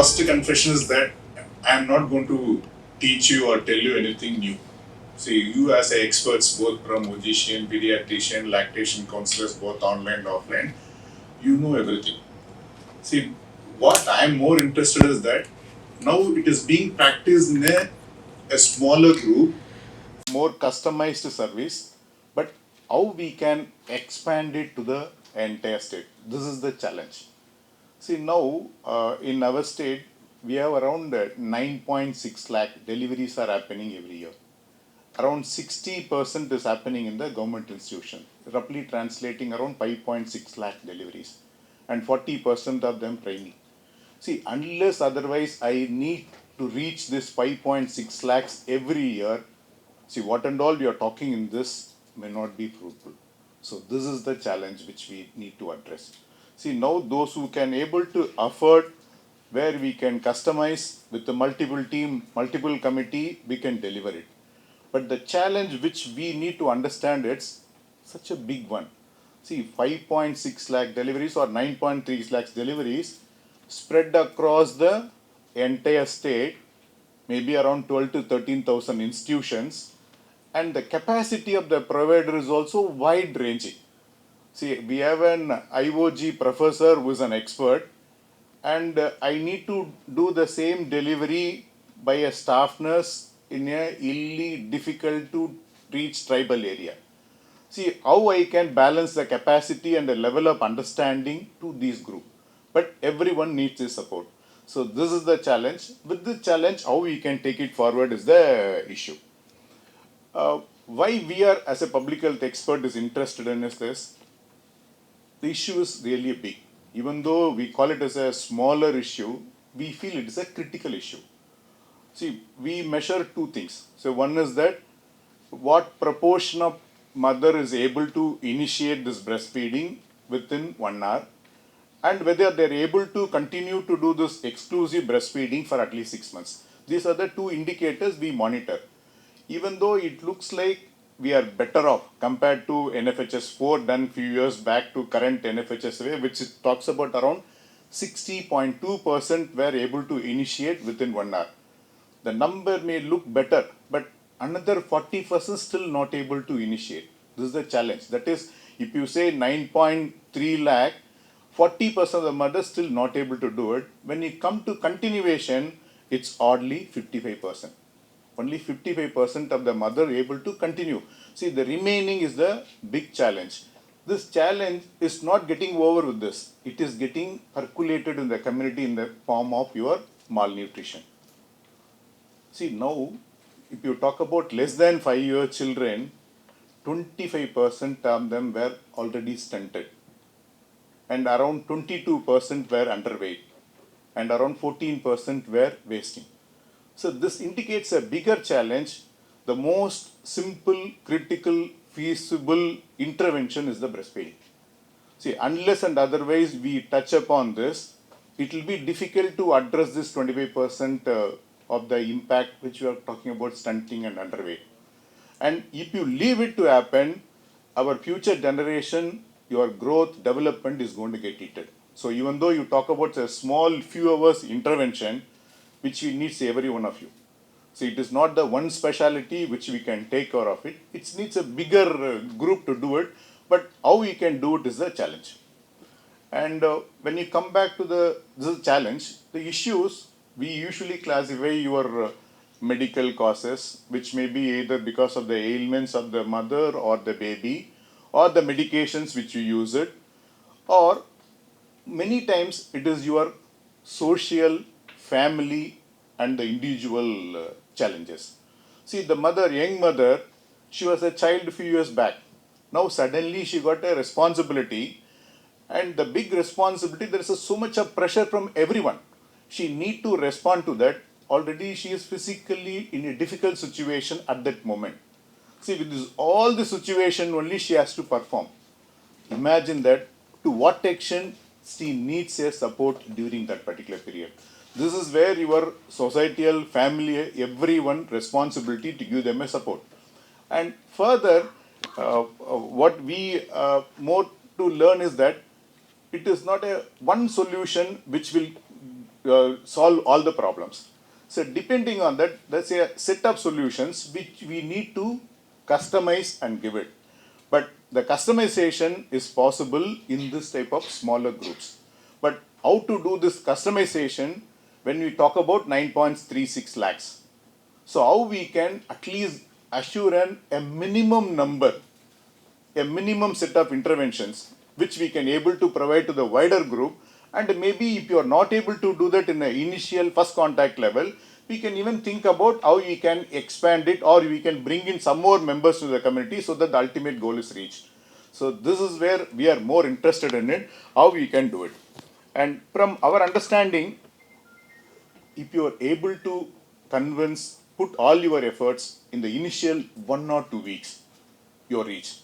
first confession is that I am not going to teach you or tell you anything new. See, you as experts, both from physician, pediatrician, lactation counselors, both online and offline, you know everything. See, what I am more interested is that now it is being practiced in a smaller group, more customized service, but how we can expand it to the entire state. This is the challenge. See, now in our state, we have around 9.6 lakh deliveries are happening every year. Around 60% is happening in the government institution, roughly translating around 5.6 lakh deliveries, and 40% of them primary. See, unless otherwise I need to reach this 5.6 lakhs every year, see, what and all you are talking in this may not be fruitful. So this is the challenge which we need to address. See, now those who can able to afford, where we can customize with the multiple team, multiple committee, we can deliver it. But the challenge which we need to understand, it's such a big one. See, 5.6 lakh deliveries or 9.3 lakhs deliveries spread across the entire state, maybe around 12 to 13,000 institutions, and the capacity of the provider is also wide ranging. See, we have an IOG professor who is an expert, and I need to do the same delivery by a staff nurse in a illy difficult to reach tribal area. See how I can balance the capacity and the level of understanding to these group. But everyone needs this support. So this is the challenge. With the challenge, how we can take it forward is the issue. Why we are as a public health expert is interested in is this. The issue is really big. Even though we call it as a smaller issue, we feel it is a critical issue. See, we measure two things. So one is that what proportion of mother is able to initiate this breastfeeding within 1 hour, and whether they are able to continue to do this exclusive breastfeeding for at least 6 months. These are the two indicators we monitor. Even though it looks like we are better off compared to NFHS 4 done few years back to current NFHS way, which talks about around 60.2% were able to initiate within 1 hour. The number may look better, but another 40% still not able to initiate. This is the challenge. That is, if you say 9.3 lakh, 40% of the mothers still not able to do it. When you come to continuation, it's oddly 55%. Only 55% of the mother able to continue. See, the remaining is the big challenge. This challenge is not getting over with this. It is getting percolated in the community in the form of your malnutrition. See, now, if you talk about less than 5-year children, 25% of them were already stunted, and around 22% were underweight, and around 14% were wasting. So, this indicates a bigger challenge. The most simple, critical, feasible intervention is the breastfeeding. See, unless and otherwise we touch upon this, it will be difficult to address this 25% of the impact which we are talking about stunting and underweight. And if you leave it to happen, our future generation, your growth, development is going to get eaten. So even though you talk about a small few hours intervention, which needs every one of you. So it is not the one specialty which we can take care of it. It needs a bigger group to do it, but how we can do it is the challenge. And when you come back to this challenge, the issues, we usually classify your medical causes, which may be either because of the ailments of the mother or the baby, or the medications which you use it, or many times it is your social, family, and the individual challenges. See, the mother, young mother, she was a child a few years back. Now suddenly she got a responsibility, and the big responsibility, there is so much of pressure from everyone. She need to respond to that. Already she is physically in a difficult situation at that moment. See, with this, all the situation only she has to perform. Imagine that to what extent she needs a support during that particular period. This is where your societal, family, everyone responsibility to give them a support. And further, what we more to learn is that it is not a one solution which will solve all the problems. So depending on that, let's say a set of solutions which we need to customize and give it. But the customization is possible in this type of smaller groups. But how to do this customization when we talk about 9.36 lakhs? So how we can at least assure a minimum number, a minimum set of interventions which we can able to provide to the wider group, and maybe if you are not able to do that in the initial first contact level, we can even think about how we can expand it, or we can bring in some more members to the community so that the ultimate goal is reached. So this is where we are more interested in it, how we can do it. And from our understanding, if you are able to convince, put all your efforts in the initial 1 or 2 weeks, your reach.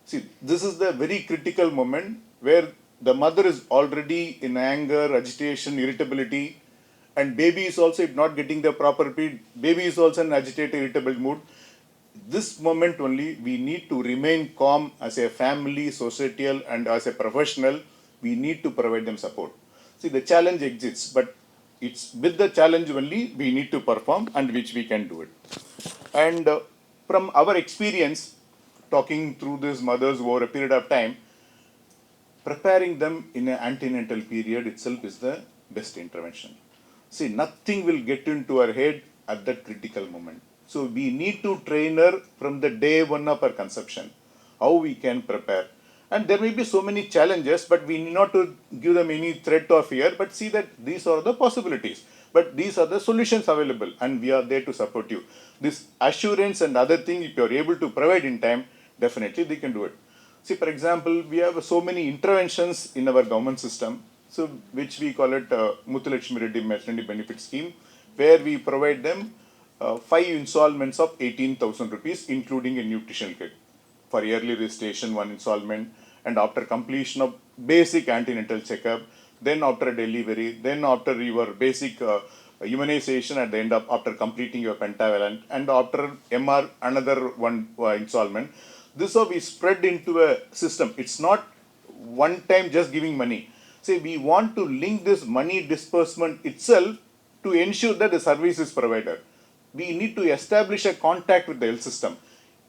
See, this is the very critical moment where the mother is already in anger, agitation, irritability, and baby is also, if not getting the proper feed, baby is also in agitated, irritable mood. This moment only we need to remain calm as a family, societal, and as a professional. We need to provide them support. See, the challenge exists, but it's with the challenge only we need to perform, and which we can do it. And from our experience, talking through these mothers over a period of time, preparing them in an antenatal period itself is the best intervention. See, nothing will get into our head at that critical moment. So we need to train her from the day one of her conception, how we can prepare. And there may be so many challenges, but we need not to give them any threat or fear, but see that these are the possibilities. But these are the solutions available, and we are there to support you. This assurance and other thing, if you are able to provide in time, definitely they can do it. See, for example, we have so many interventions in our government system, so which we call it Muthulakshmi Reddy Maternity Benefit Scheme, where we provide them 5 installments of 18,000 rupees, including a nutritional kit for early registration, 1 installment, and after completion of basic antenatal checkup, then after delivery, then after your basic immunization at the end of after completing your pentavalent, and after MR another one installment. This will be spread into a system. It's not one time just giving money. Say we want to link this money disbursement itself to ensure that the service is provided. We need to establish a contact with the health system.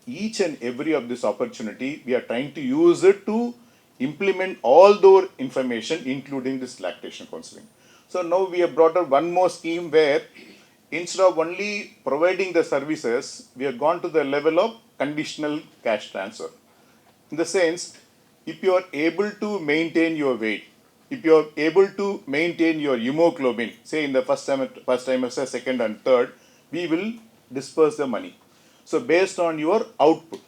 Each and every of this opportunity, we are trying to use it to implement all the information, including this lactation counseling. So now we have brought up one more scheme where instead of only providing the services, we have gone to the level of conditional cash transfer. In the sense, if you are able to maintain your weight, if you are able to maintain your hemoglobin, say in the first trimester, second and third, we will disperse the money. So based on your output.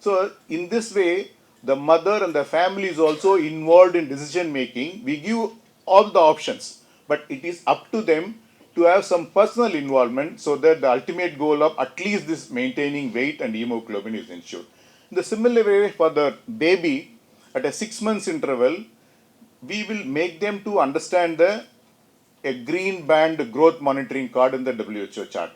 So in this way, the mother and the family is also involved in decision making. We give all the options, but it is up to them to have some personal involvement so that the ultimate goal of at least this maintaining weight and hemoglobin is ensured. In the similar way for the baby, at a 6 months interval, we will make them to understand a green band growth monitoring card in the WHO chart.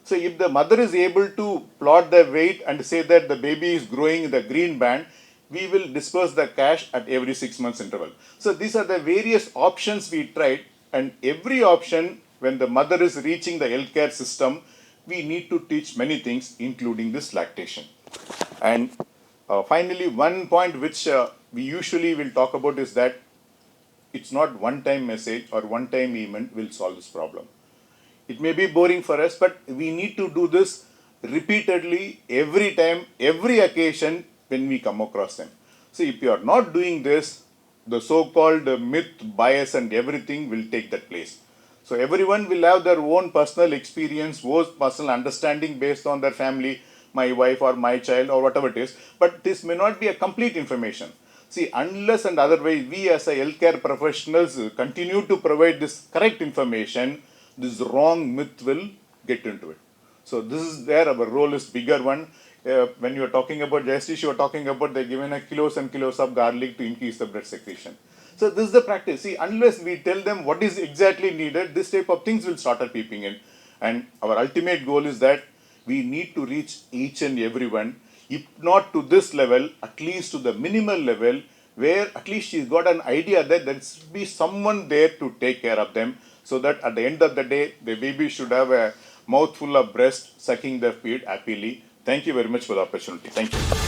So if the mother is able to plot the weight and say that the baby is growing in the green band, we will disperse the cash at every 6 months interval. So these are the various options we tried, and every option, when the mother is reaching the healthcare system, we need to teach many things, including this lactation. And finally, one point which we usually will talk about is that it's not one time message or one time event will solve this problem. It may be boring for us, but we need to do this repeatedly, every time, every occasion when we come across them. See, if you are not doing this, the so-called myth, bias and everything will take that place. So everyone will have their own personal experience, own personal understanding based on their family, my wife or my child or whatever it is, but this may not be a complete information. See, unless and otherwise we as a healthcare professionals continue to provide this correct information, this wrong myth will get into it. So this is where our role is bigger one. When you are talking about justice, you are talking about they given a kilos and kilos of garlic to increase the blood secretion. So this is the practice. See, unless we tell them what is exactly needed, this type of things will start peeping in. And our ultimate goal is that we need to reach each and everyone, if not to this level, at least to the minimal level, where at least she's got an idea that there should be someone there to take care of them. so that at the end of the day, the baby should have a mouthful of breast sucking the feed happily. Thank you very much for the opportunity. Thank you.